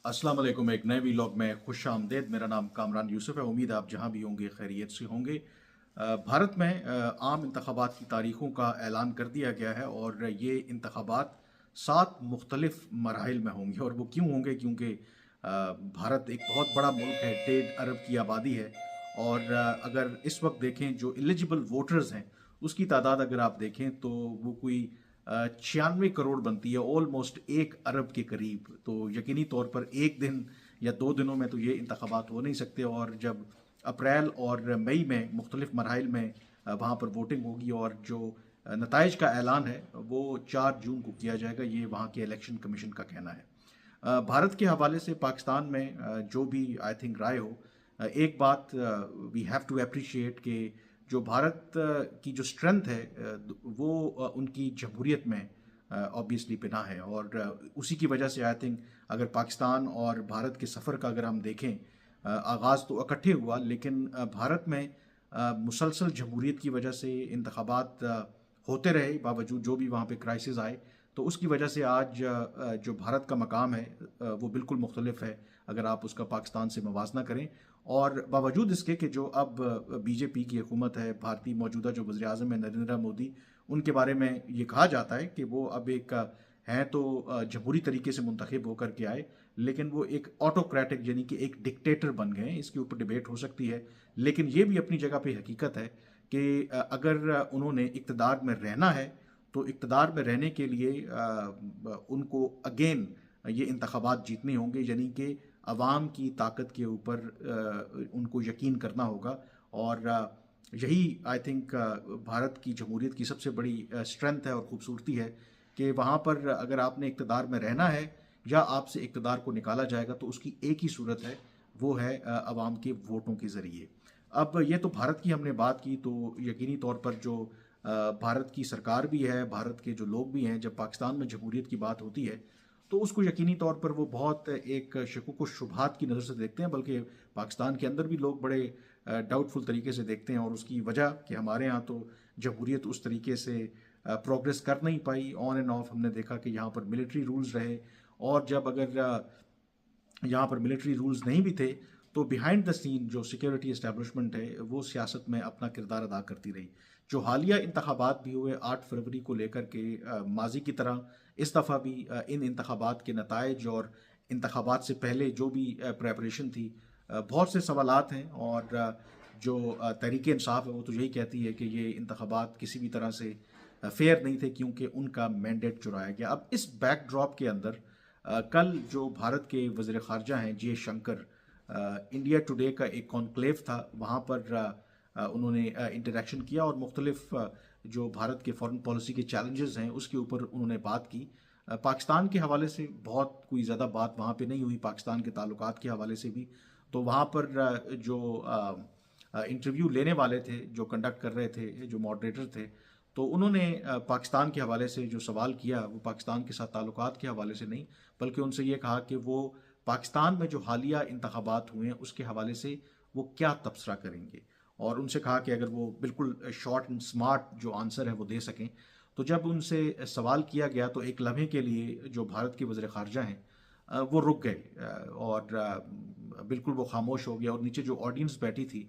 अस्सलाम वालेकुम। एक नए व्लॉग में खुश आमदेद। मेरा नाम कामरान यूसुफ है। उम्मीद है आप जहाँ भी होंगे खैरियत से होंगे। भारत में आम इंतखाबात की तारीखों का ऐलान कर दिया गया है और ये इंतखाबात 7 मुख्तलिफ मराहिल में होंगे। और वो क्यों होंगे? क्योंकि भारत एक बहुत बड़ा मुल्क है, 1.5 अरब की आबादी है। और अगर इस वक्त देखें जो एलिजिबल वोटर्स हैं उसकी तादाद अगर आप देखें तो वो कोई 96 करोड़ बनती है, ऑलमोस्ट 1 अरब के करीब। तो यकीनी तौर पर एक दिन या 2 दिनों में तो ये इंतखाबात हो नहीं सकते। और जब अप्रैल और मई में मुख्तलिफ मराइल में वहाँ पर वोटिंग होगी और जो नतज का ऐलान है वो 4 जून को किया जाएगा, ये वहाँ के इलेक्शन कमीशन का कहना है। भारत के हवाले से पाकिस्तान में जो भी आई थिंक राय हो, एक बात वी हैव टू अप्रिशिएट कि जो भारत की जो स्ट्रेंथ है वो उनकी जमहूरियत में ऑब्वियसली बिना है। और उसी की वजह से आई थिंक अगर पाकिस्तान और भारत के सफ़र का अगर हम देखें, आगाज़ तो इकट्ठे हुआ लेकिन भारत में मुसलसल जमहूरियत की वजह से इंतखाबात होते रहे, बावजूद जो भी वहाँ पे क्राइसिस आए। तो उसकी वजह से आज जो भारत का मकाम है वो बिल्कुल मुख्तलिफ है अगर आप उसका पाकिस्तान से मवाजना करें। और बावजूद इसके कि जो अब बीजेपी की हुकूमत है, भारतीय मौजूदा जो वज़ीर आज़म है नरेंद्र मोदी, उनके बारे में ये कहा जाता है कि वो अब एक हैं तो जमहूरी तरीके से मुंतखब होकर के आए, लेकिन वो एक ऑटोक्रेटिक यानी कि एक डिक्टेटर बन गए हैं। इसके ऊपर डिबेट हो सकती है, लेकिन ये भी अपनी जगह पे हकीकत है कि अगर उन्होंने इक़्तिदार में रहना है तो इक़्तिदार में रहने के लिए उनको अगेन ये इंतखाबात जीतने होंगे, यानी कि अवाम की ताकत के ऊपर उनको यकीन करना होगा। और यही आई थिंक भारत की जमहूरियत की सबसे बड़ी स्ट्रेंथ है और ख़ूबसूरती है कि वहाँ पर अगर आपने इक़्तिदार में रहना है या आपसे इक़्तिदार को निकाला जाएगा तो उसकी एक ही सूरत है, वो है अवाम के वोटों के ज़रिए। अब ये तो भारत की हमने बात की, तो यकीनी तौर पर जो भारत की सरकार भी है, भारत के जो लोग भी हैं, जब पाकिस्तान में जमहूरियत की बात होती है तो उसको यकीनी तौर पर वो बहुत एक शकुक व शुबहात की नज़र से देखते हैं। बल्कि पाकिस्तान के अंदर भी लोग बड़े डाउटफुल तरीके से देखते हैं। और उसकी वजह कि हमारे यहाँ तो जमहूरियत उस तरीके से प्रोग्रेस कर नहीं पाई। ऑन एंड ऑफ हमने देखा कि यहाँ पर मिलिट्री रूल्स रहे, और जब अगर यहाँ पर मिलिट्री रूल्स नहीं भी थे तो बिहाइंड द सीन जो सिक्योरिटी इस्टेब्लिशमेंट है वो सियासत में अपना किरदार अदा करती रही। जो हालिया इंतखाबात भी हुए 8 फरवरी को लेकर के, माजी की तरह इस दफ़ा भी इन इंतखाबात के नताइज और इंतखाबात से पहले जो भी प्रेपरेशन थी, बहुत से सवालात हैं। और जो तहरीक इंसाफ है वो तो यही कहती है कि ये इंतखाबात किसी भी तरह से फेयर नहीं थे क्योंकि उनका मैंडेट चुराया गया। अब इस बैकड्रॉप के अंदर कल जो भारत के वज़ीर ख़ारजा हैं जयशंकर, इंडिया टुडे का एक कॉन्क्लेव था, वहाँ पर उन्होंने इंटरेक्शन किया और मुख्तलिफ जो भारत के फॉरेन पॉलिसी के चैलेंजेस हैं उसके ऊपर उन्होंने बात की। पाकिस्तान के हवाले से बहुत कोई ज़्यादा बात वहाँ पे नहीं हुई, पाकिस्तान के ताल्लुकात के हवाले से भी। तो वहाँ पर जो इंटरव्यू लेने वाले थे, जो कंडक्ट कर रहे थे, जो मॉडरेटर थे, तो उन्होंने पाकिस्तान के हवाले से जो सवाल किया वो पाकिस्तान के साथ ताल्लुकात के हवाले से नहीं, बल्कि उनसे ये कहा कि वो पाकिस्तान में जो हालिया इंतखाबात हुए हैं उसके हवाले से वो क्या तबसरा करेंगे। और उनसे कहा कि अगर वो बिल्कुल शॉर्ट एंड स्मार्ट जो आंसर है वो दे सकें। तो जब उनसे सवाल किया गया तो एक लम्हे के लिए जो भारत के वज़ीर ख़ारजा हैं वो रुक गए, और बिल्कुल वो खामोश हो गया। और नीचे जो ऑडियंस बैठी थी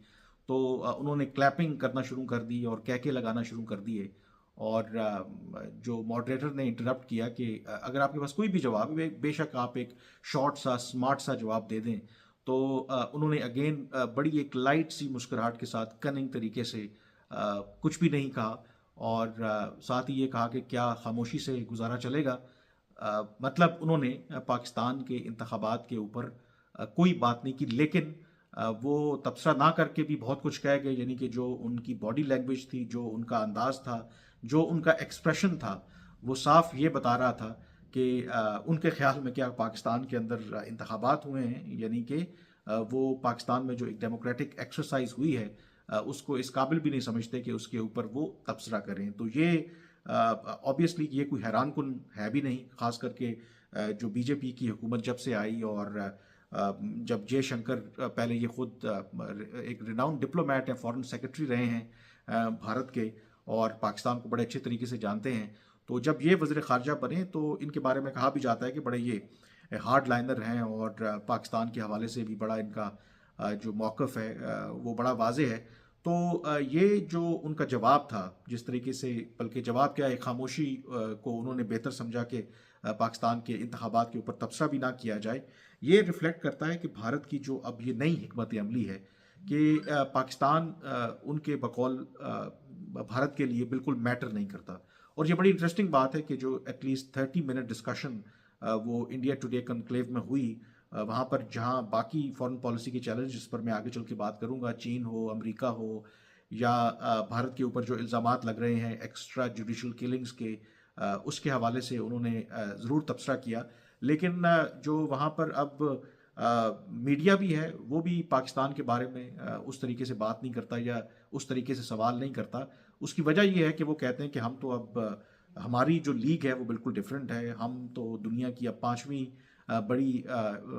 तो उन्होंने क्लैपिंग करना शुरू कर दी और कहके लगाना शुरू कर दिए। और जो मॉडरेटर ने इंटरप्ट किया कि अगर आपके पास कोई भी जवाब है, बेशक आप एक शॉर्ट सा स्मार्ट सा जवाब दे दें। तो उन्होंने अगेन बड़ी एक लाइट सी मुस्कुराहट के साथ कनिंग तरीके से कुछ भी नहीं कहा। और साथ ही ये कहा कि क्या खामोशी से गुजारा चलेगा। मतलब उन्होंने पाकिस्तान के इंतखाबात के ऊपर कोई बात नहीं की, लेकिन वो तबसरा ना करके भी बहुत कुछ कह गए। यानी कि जो उनकी बॉडी लैंग्वेज थी, जो उनका अंदाज था, जो उनका एक्सप्रेशन था, वो साफ ये बता रहा था कि उनके ख्याल में क्या पाकिस्तान के अंदर इंतखाबात हुए हैं, यानी कि वो पाकिस्तान में जो एक डेमोक्रेटिक एक्सरसाइज हुई है उसको इस काबिल भी नहीं समझते कि उसके ऊपर वो तबसरा करें। तो ये ऑब्वियसली ये कोई हैरान कुन है भी नहीं, ख़ास करके जो बीजेपी की हुकूमत जब से आई। और जब जयशंकर पहले ये खुद एक रिनाउंड डिप्लोमेट हैं, फॉरेन सेक्रेटरी रहे हैं भारत के, और पाकिस्तान को बड़े अच्छे तरीके से जानते हैं। तो जब ये वज़ीर ख़ारजा बने तो इनके बारे में कहा भी जाता है कि बड़े ये हार्ड लाइनर हैं और पाकिस्तान के हवाले से भी बड़ा इनका जो मौक़िफ़ है वो बड़ा वाज़े है। तो ये जो उनका जवाब था, जिस तरीके से, बल्कि जवाब क्या है, खामोशी को उन्होंने बेहतर समझा कि पाकिस्तान के इंतखाबात के ऊपर तबसरा भी ना किया जाए। ये रिफ्लेक्ट करता है कि भारत की जो अब ये नई हिकमत अमली है कि पाकिस्तान उनके बकौल भारत के लिए बिल्कुल मैटर नहीं करता। और ये बड़ी इंटरेस्टिंग बात है कि जो एटलीस्ट 30 मिनट डिस्कशन वो इंडिया टुडे कनक्लेव में हुई, वहाँ पर जहाँ बाकी फॉरेन पॉलिसी के चैलेंज, जिस पर मैं आगे चल के बात करूँगा, चीन हो, अमेरिका हो, या भारत के ऊपर जो इल्ज़ामात लग रहे हैं एक्स्ट्रा जुडिशल किलिंग्स के, उसके हवाले से उन्होंने ज़रूर तबसरा किया। लेकिन जो वहाँ पर अब मीडिया भी है, वो भी पाकिस्तान के बारे में उस तरीके से बात नहीं करता या उस तरीके से सवाल नहीं करता। उसकी वजह ये है कि वो कहते हैं कि हम तो अब हमारी जो लीग है वो बिल्कुल डिफरेंट है, हम तो दुनिया की अब पाँचवीं बड़ी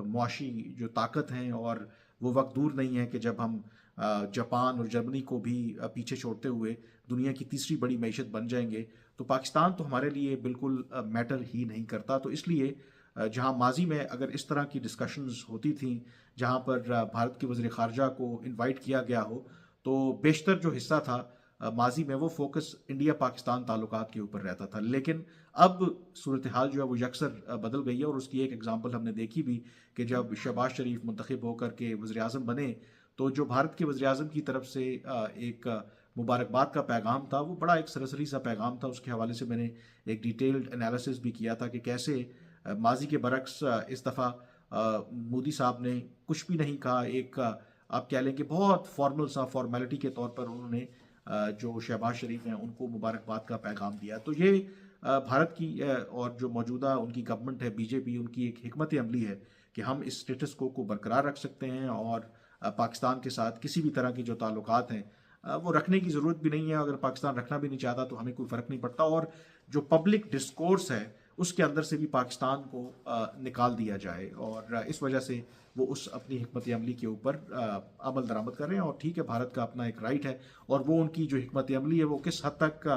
मुआशी जो ताकत हैं, और वो वक्त दूर नहीं है कि जब हम जापान और जर्मनी को भी पीछे छोड़ते हुए दुनिया की तीसरी बड़ी मईशत बन जाएंगे। तो पाकिस्तान तो हमारे लिए बिल्कुल मैटर ही नहीं करता। तो इसलिए जहां माजी में अगर इस तरह की डिस्कशंस होती थी, जहां पर भारत के वज़ीर ख़ारजा को इनवाइट किया गया हो, तो बेशतर जो हिस्सा था माजी में वो फोकस इंडिया पाकिस्तान ताल्लुकात के ऊपर रहता था। लेकिन अब सूरत हाल जो है वो यकसर बदल गई है, और उसकी एक एग्जांपल हमने देखी भी कि जब शहबाज शरीफ मुंतखब होकर के वज़ीर आज़म बने, तो जो भारत के वज़ीर आज़म की तरफ से एक मुबारकबाद का पैगाम था, वो बड़ा एक सरसरी सा पैगाम था। उसके हवाले से मैंने एक डिटेल्ड एनालिसिस भी किया था कि कैसे माजी के बरक्स इस दफ़ा मोदी साहब ने कुछ भी नहीं कहा। एक आप कह लें कि बहुत फॉर्मल सा, फॉर्मेलिटी के तौर पर उन्होंने जो शहबाज शरीफ हैं उनको मुबारकबाद का पैगाम दिया। तो ये भारत की और जो मौजूदा उनकी गवर्नमेंट है बीजेपी, उनकी एक हिकमत अमली है कि हम इस स्टेटस को बरकरार रख सकते हैं, और पाकिस्तान के साथ किसी भी तरह की जो ताल्लुकात हैं वो रखने की ज़रूरत भी नहीं है। अगर पाकिस्तान रखना भी नहीं चाहता तो हमें कोई फ़र्क नहीं पड़ता। और जो पब्लिक डिस्कोर्स है उसके अंदर से भी पाकिस्तान को निकाल दिया जाए, और इस वजह से वो उस अपनी हिकमत अमली के ऊपर अमल दरामद कर रहे हैं। और ठीक है, भारत का अपना एक राइट है, और वो उनकी जो हिकमत अमली है वो किस हद तक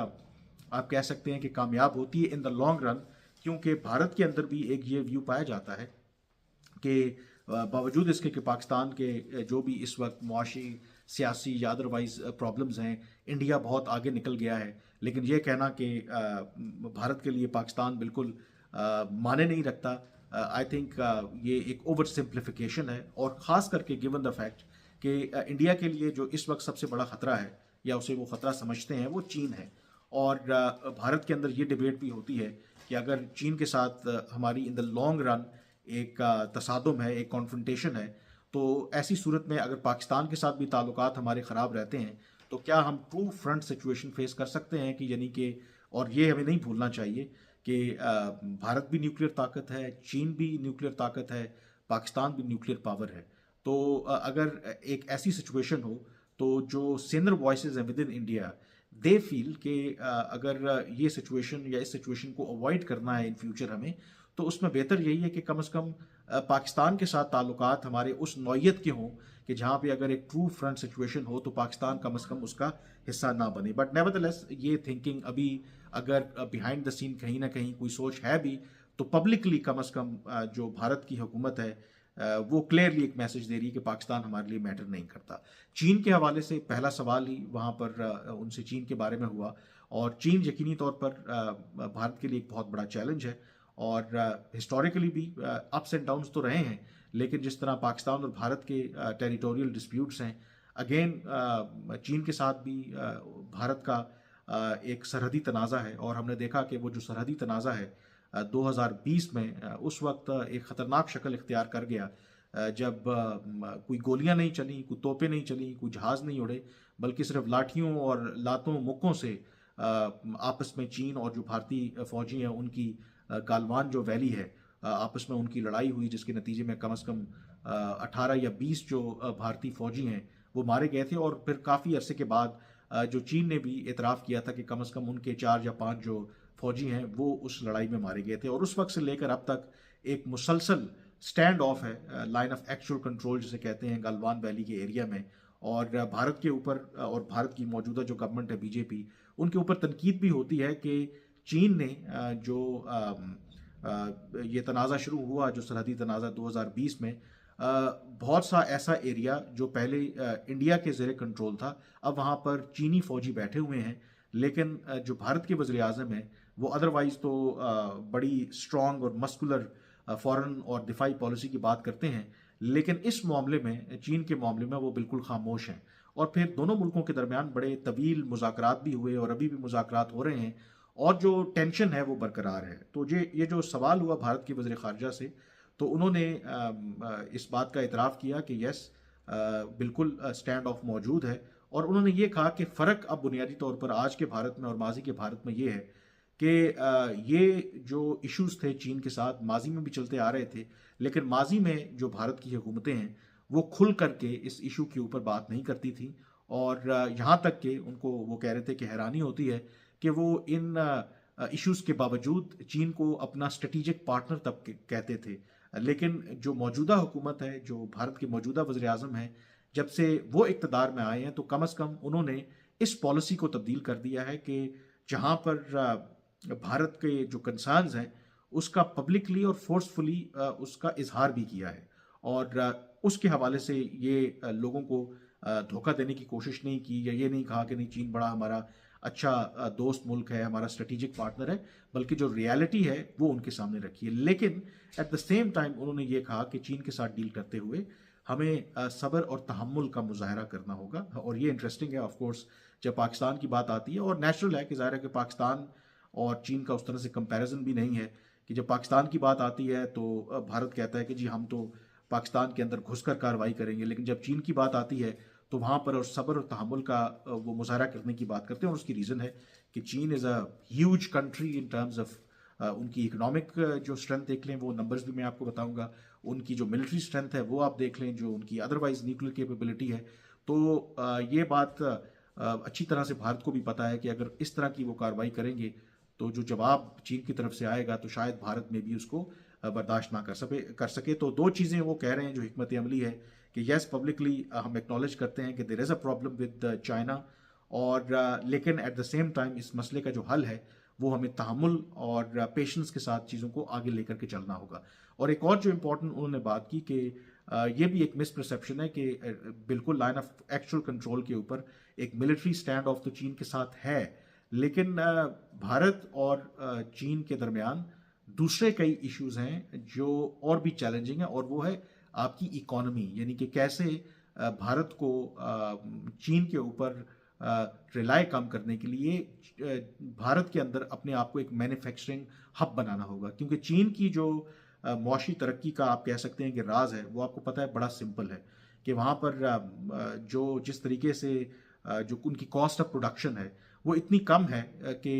आप कह सकते हैं कि कामयाब होती है इन द लॉन्ग रन, क्योंकि भारत के अंदर भी एक ये व्यू पाया जाता है कि बावजूद इसके कि पाकिस्तान के जो भी इस वक्त मुआशी, सियासी या अदरवाइज प्रॉब्लम्स हैं, इंडिया बहुत आगे निकल गया है। लेकिन ये कहना कि भारत के लिए पाकिस्तान बिल्कुल माने नहीं रखता, आई थिंक ये एक ओवर सिंप्लीफिकेशन है। और ख़ास करके गिवन द फैक्ट कि इंडिया के लिए जो इस वक्त सबसे बड़ा ख़तरा है, या उसे वो ख़तरा समझते हैं, वो चीन है। और भारत के अंदर ये डिबेट भी होती है कि अगर चीन के साथ हमारी इन द लॉन्ग रन एक तसादुम है, एक कॉन्फ्रंटेशन है, तो ऐसी सूरत में अगर पाकिस्तान के साथ भी ताल्लुकात हमारे ख़राब रहते हैं, तो क्या हम ट्रू फ्रंट सिचुएशन फेस कर सकते हैं कि, यानी कि, और ये हमें नहीं भूलना चाहिए कि भारत भी न्यूक्लियर ताकत है, चीन भी न्यूक्लियर ताकत है, पाकिस्तान भी न्यूक्लियर पावर है। तो अगर एक ऐसी सिचुएशन हो, तो जो सीनियर वॉइसेस हैं with in India, they feel कि अगर ये सिचुएशन या इस सिचुएशन को अवॉइड करना है इन फ्यूचर हमें, तो उसमें बेहतर यही है कि कम से कम पाकिस्तान के साथ ताल्लुकात हमारे उस नौयत के हों कि जहाँ पे अगर एक ट्रू फ्रंट सिचुएशन हो तो पाकिस्तान कम से कम उसका हिस्सा ना बने। बट नेवरदलेस ये थिंकिंग अभी अगर बिहाइंड द सीन कहीं ना कहीं कोई सोच है भी, तो पब्लिकली कम से कम जो भारत की हुकूमत है वो क्लियरली एक मैसेज दे रही है कि पाकिस्तान हमारे लिए मैटर नहीं करता। चीन के हवाले से पहला सवाल ही वहाँ पर उनसे चीन के बारे में हुआ, और चीन यकीनी तौर पर भारत के लिए एक बहुत बड़ा चैलेंज है। और हिस्टोरिकली भी अप्स एंड डाउन्स तो रहे हैं, लेकिन जिस तरह पाकिस्तान और भारत के टेरिटोरियल डिस्प्यूट्स हैं, अगेन चीन के साथ भी भारत का एक सरहदी तनाज़ा है। और हमने देखा कि वो जो सरहदी तनाज़ा है 2020 में उस वक्त एक ख़तरनाक शक्ल इख्तियार कर गया, जब कोई गोलियां नहीं चली, कोई तोपें नहीं चली, कोई जहाज़ नहीं उड़े, बल्कि सिर्फ लाठियों और लातों मुक्कों से आपस में चीन और जो भारतीय फ़ौजी हैं उनकी गालवान जो वैली है, आपस में उनकी लड़ाई हुई, जिसके नतीजे में कम से कम 18 या 20 जो भारतीय फ़ौजी हैं वो मारे गए थे। और फिर काफ़ी अरसे के बाद जो चीन ने भी एतराफ़ किया था कि कम से कम उनके 4 या 5 जो फ़ौजी हैं वो उस लड़ाई में मारे गए थे। और उस वक्त से लेकर अब तक एक मुसलसल स्टैंड ऑफ है, लाइन ऑफ एक्चुअल कंट्रोल जिसे कहते हैं, गलवान वैली के एरिया में। और भारत के ऊपर और भारत की मौजूदा जो गवर्नमेंट है बीजेपी, उनके ऊपर तनकीद भी होती है कि चीन ने जो ये तनाज़ा शुरू हुआ जो सरहदी तनाज़ा 2020 में, बहुत सा ऐसा एरिया जो पहले इंडिया के ज़ेर कंट्रोल था, अब वहाँ पर चीनी फ़ौजी बैठे हुए हैं। लेकिन जो भारत के वज़ीर आज़म हैं वो अदरवाइज़ तो बड़ी स्ट्रॉन्ग और मस्कुलर फ़ॉरेन और दिफाई पॉलिसी की बात करते हैं, लेकिन इस मामले में, चीन के मामले में वो बिल्कुल खामोश हैं। और फिर दोनों मुल्कों के दरमियान बड़े तवील मुज़ाकरात भी हुए और अभी भी मुज़ाकरात हो रहे हैं और जो टेंशन है वो बरकरार है। तो ये जो सवाल हुआ भारत के वज़ीर ख़ारजा से, तो उन्होंने इस बात का इतराफ़ किया कि यस, बिल्कुल स्टैंड ऑफ मौजूद है। और उन्होंने ये कहा कि फ़र्क अब बुनियादी तौर पर आज के भारत में और माजी के भारत में ये है कि ये जो इश्यूज़ थे चीन के साथ माजी में भी चलते आ रहे थे, लेकिन माजी में जो भारत की हुकूमतें हैं वो खुल करके इस इशू के ऊपर बात नहीं करती थी। और यहाँ तक कि उनको, वो कह रहे थे कि हैरानी होती है कि वो इन इश्यूज़ के बावजूद चीन को अपना स्ट्रेटिजिक पार्टनर तब कहते थे। लेकिन जो मौजूदा हुकूमत है, जो भारत के मौजूदा वज़ीर आज़म हैं, जब से वो इक़्तिदार में आए हैं तो कम अज़ कम उन्होंने इस पॉलिसी को तब्दील कर दिया है कि जहाँ पर भारत के जो कंसर्न्स हैं उसका पब्लिकली और फोर्सफुली उसका इजहार भी किया है। और उसके हवाले से ये लोगों को धोखा देने की कोशिश नहीं की, या ये नहीं कहा कि नहीं चीन बड़ा हमारा अच्छा दोस्त मुल्क है, हमारा स्ट्रेटेजिक पार्टनर है, बल्कि जो रियलिटी है वो उनके सामने रखी है। लेकिन एट द सेम टाइम उन्होंने ये कहा कि चीन के साथ डील करते हुए हमें सब्र और तहम्मुल का मुजाहरा करना होगा। और ये इंटरेस्टिंग है ऑफ कोर्स जब पाकिस्तान की बात आती है, और नेचुरल है कि ज़ाहिर है कि पाकिस्तान और चीन का उस तरह से कंपैरिजन भी नहीं है कि जब पाकिस्तान की बात आती है तो भारत कहता है कि जी हम तो पाकिस्तान के अंदर घुसकर कार्रवाई करेंगे, लेकिन जब चीन की बात आती है तो वहाँ पर और सब्र और तहम्मुल का वो मुजाहरा करने की बात करते हैं। और उसकी रीज़न है कि चीन is a huge country in terms of उनकी इकोनॉमिक जो स्ट्रेंथ देख लें, वो नंबर्स भी मैं आपको बताऊंगा, उनकी जो मिलिट्री स्ट्रेंथ है वो आप देख लें, जो उनकी अदरवाइज न्यूक्लियर कैपेबिलिटी है। तो ये बात अच्छी तरह से भारत को भी पता है कि अगर इस तरह की वो कार्रवाई करेंगे तो जो जवाब चीन की तरफ से आएगा तो शायद भारत में भी उसको बर्दाश्त ना कर सके। तो दो चीज़ें वो कह रहे हैं जो हिकमत अमली है कि यस, पब्लिकली हम एक्नॉलेज करते हैं कि there is a problem with China, और लेकिन एट द सेम टाइम इस मसले का जो हल है वो हमें तहम्मुल और पेशेंस के साथ चीज़ों को आगे लेकर के चलना होगा। और एक और जो इम्पोर्टेंट उन्होंने बात की कि ये भी एक मिसपरसेप्शन है कि बिल्कुल लाइन ऑफ एक्चुअल कंट्रोल के ऊपर एक मिलिट्री स्टैंड ऑफ तो चीन के साथ है, लेकिन भारत और चीन के दरमियान दूसरे कई इश्यूज हैं जो और भी चैलेंजिंग है, और वो है आपकी इकोनॉमी, यानी कि कैसे भारत को चीन के ऊपर रिलाय कम करने के लिए भारत के अंदर अपने आप को एक मैन्युफैक्चरिंग हब बनाना होगा। क्योंकि चीन की जो मुआशी तरक्की का आप कह सकते हैं कि राज है, वो आपको पता है बड़ा सिंपल है कि वहाँ पर जो जिस तरीके से जो उनकी कॉस्ट ऑफ प्रोडक्शन है वो इतनी कम है कि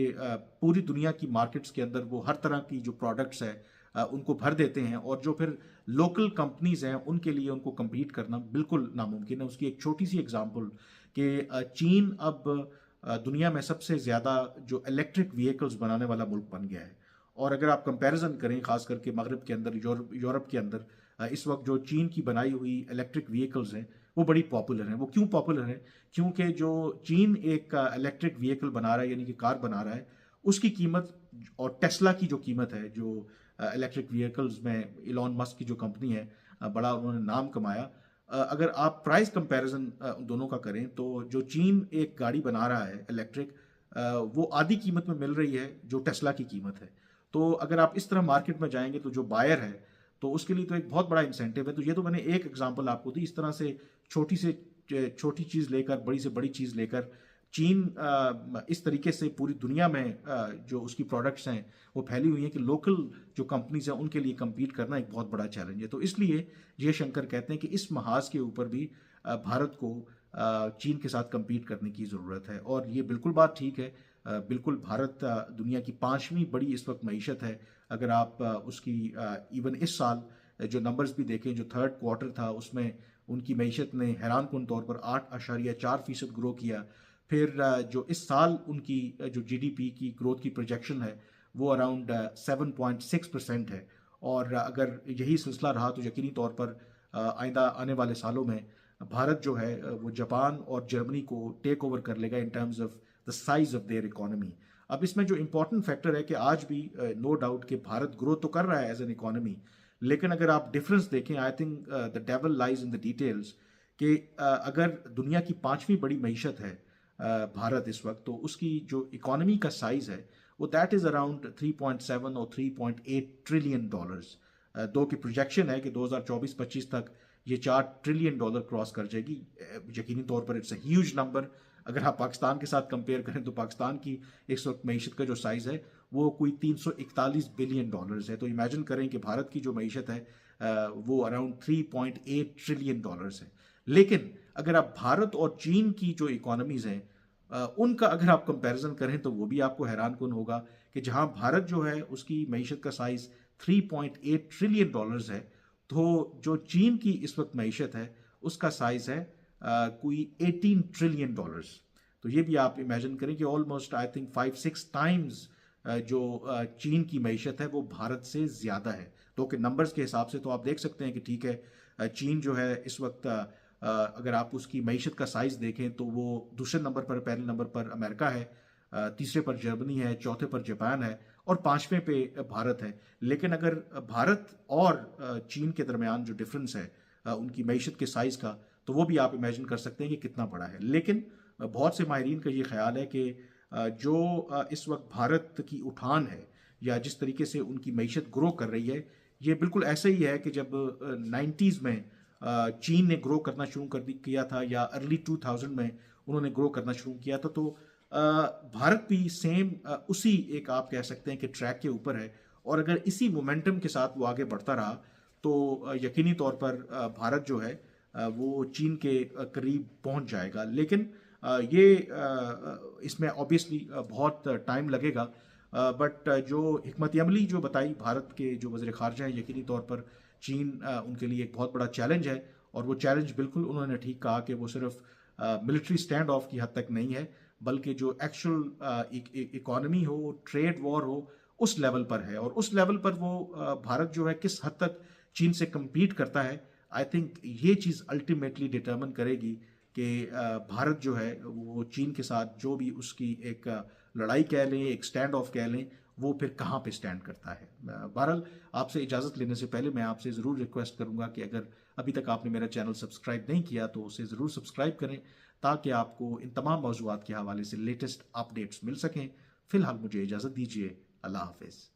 पूरी दुनिया की मार्केट्स के अंदर वो हर तरह की जो प्रोडक्ट्स है उनको भर देते हैं, और जो फिर लोकल कंपनीज हैं उनके लिए उनको compete करना बिल्कुल नामुमकिन है। उसकी एक छोटी सी एग्जांपल कि चीन अब दुनिया में सबसे ज़्यादा जो इलेक्ट्रिक व्हीकल्स बनाने वाला मुल्क बन गया है। और अगर आप कंपैरिजन करें खास करके मगरब के अंदर, यूरोप के अंदर, इस वक्त जो चीन की बनाई हुई इलेक्ट्रिक व्हीकल्स हैं वो बड़ी पॉपुलर हैं। वो क्यों पॉपुलर हैं? क्योंकि जो चीन एक इलेक्ट्रिक व्हीकल बना रहा है, यानी कि कार बना रहा है, उसकी कीमत और टेस्ला की जो कीमत है, जो इलेक्ट्रिक व्हीकल्स में इलॉन मस्क की जो कंपनी है, बड़ा उन्होंने नाम कमाया, अगर आप प्राइस कंपैरिजन दोनों का करें तो जो चीन एक गाड़ी बना रहा है इलेक्ट्रिक, वो आधी कीमत में मिल रही है जो टेस्ला की कीमत है। तो अगर आप इस तरह मार्केट में जाएंगे तो जो बायर है तो उसके लिए तो एक बहुत बड़ा इंसेंटिव है। तो ये तो मैंने एक एग्जांपल आपको दी। इस तरह से छोटी से छोटी चीज़ लेकर बड़ी से बड़ी चीज़ लेकर चीन इस तरीके से पूरी दुनिया में जो उसकी प्रोडक्ट्स हैं वो फैली हुई हैं कि लोकल जो कंपनीज हैं उनके लिए compete करना एक बहुत बड़ा चैलेंज है। तो इसलिए जयशंकर कहते हैं कि इस महाज के ऊपर भी भारत को चीन के साथ compete करने की ज़रूरत है। और ये बिल्कुल बात ठीक है। बिल्कुल भारत दुनिया की 5वीं बड़ी इस वक्त मईशत है। अगर आप उसकी इवन इस साल जो नंबर्स भी देखें, जो थर्ड क्वार्टर था उसमें उनकी मईशत ने हैरानकुन तौर पर 8.4% ग्रो किया। फिर जो इस साल उनकी जो जीडीपी की ग्रोथ की प्रोजेक्शन है वो अराउंड 7.6% है। और अगर यही सिलसिला रहा तो यकीनी तौर पर आइंदा आने वाले सालों में भारत जो है वो जापान और जर्मनी को टेक ओवर कर लेगा in terms of the size of their economy. अब इसमें जो इम्पोर्टेंट फैक्टर है कि आज भी नो डाउट कि भारत ग्रो तो कर रहा है एज एन इकोनॉमी, लेकिन अगर आप डिफरेंस देखें, I think the devil lies in the details कि अगर दुनिया की पांचवी बड़ी मीशत है भारत इस वक्त, तो उसकी जो इकोनॉमी का साइज है वो दैट इज़ अराउंड 3.7 और 3.8 ट्रिलियन डॉलर्स। दो की प्रोजेक्शन है कि 2024-25 तक ये 4 ट्रिलियन डॉलर क्रॉस कर जाएगी। यकीनी तौर पर इट्स अ ह्यूज नंबर। अगर आप पाकिस्तान के साथ कंपेयर करें तो पाकिस्तान की इस वक्त मीशत का जो साइज़ है वो कोई 341 बिलियन डॉलर्स है। तो इमेजिन करें कि भारत की जो मीशत है वो अराउंड 3.8 ट्रिलियन डॉलर्स है। लेकिन अगर आप भारत और चीन की जो इकोनॉमीज़ हैं उनका अगर आप कंपैरिजन करें तो वो भी आपको हैरान कुन होगा कि जहां भारत जो है उसकी मीशत का साइज 3.8 ट्रिलियन डॉलर्स है, तो जो चीन की इस वक्त मीशत है उसका साइज है कोई 18 ट्रिलियन डॉलर्स। तो ये भी आप इमेजिन करें कि ऑलमोस्ट आई थिंक 5-6 टाइम्स जो चीन की मीशत है वो भारत से ज़्यादा है। तो कि नंबर्स के हिसाब से तो आप देख सकते हैं कि ठीक है, चीन जो है इस वक्त अगर आप उसकी मीशत का साइज देखें तो वो दूसरे नंबर पर, पहले नंबर पर अमेरिका है, तीसरे पर जर्मनी है, चौथे पर जापान है और पांचवें पे भारत है। लेकिन अगर भारत और चीन के दरमियान जो डिफरेंस है उनकी मीशत के साइज का, तो वो भी आप इमेजिन कर सकते हैं कि कितना बड़ा है। लेकिन बहुत से माहिरीन का ये ख्याल है कि जो इस वक्त भारत की उठान है या जिस तरीके से उनकी मीशत ग्रो कर रही है, ये बिल्कुल ऐसा ही है कि जब 90s में चीन ने ग्रो करना शुरू किया था या अर्ली 2000 में उन्होंने ग्रो करना शुरू किया था, तो भारत भी सेम उसी एक आप कह सकते हैं कि ट्रैक के ऊपर है। और अगर इसी मोमेंटम के साथ वो आगे बढ़ता रहा तो यकीनी तौर पर भारत जो है वो चीन के करीब पहुंच जाएगा। लेकिन इसमें ऑब्वियसली बहुत टाइम लगेगा। बट जो हिकमत अमली जो बताई भारत के जो वज़ीर ख़ारजा हैं, यकीनी तौर पर चीन उनके लिए एक बहुत बड़ा चैलेंज है। और वो चैलेंज बिल्कुल उन्होंने ठीक कहा कि वो सिर्फ मिलिट्री स्टैंड ऑफ की हद तक नहीं है, बल्कि जो एक्चुअल इकोनॉमी हो, ट्रेड वॉर हो, उस लेवल पर है। और उस लेवल पर वो भारत जो है किस हद तक चीन से कम्पीट करता है, आई थिंक ये चीज़ अल्टीमेटली डिटर्मिन करेगी कि भारत जो है वो चीन के साथ जो भी उसकी एक लड़ाई कह लें, एक स्टैंड ऑफ कह लें, वो फिर कहाँ पे स्टैंड करता है। बहरहाल आपसे इजाज़त लेने से पहले मैं आपसे ज़रूर रिक्वेस्ट करूँगा कि अगर अभी तक आपने मेरा चैनल सब्सक्राइब नहीं किया तो उसे ज़रूर सब्सक्राइब करें, ताकि आपको इन तमाम मौज़ूआत के हवाले से लेटेस्ट अपडेट्स मिल सकें। फ़िलहाल मुझे इजाज़त दीजिए। अल्लाह हाफ़िज़।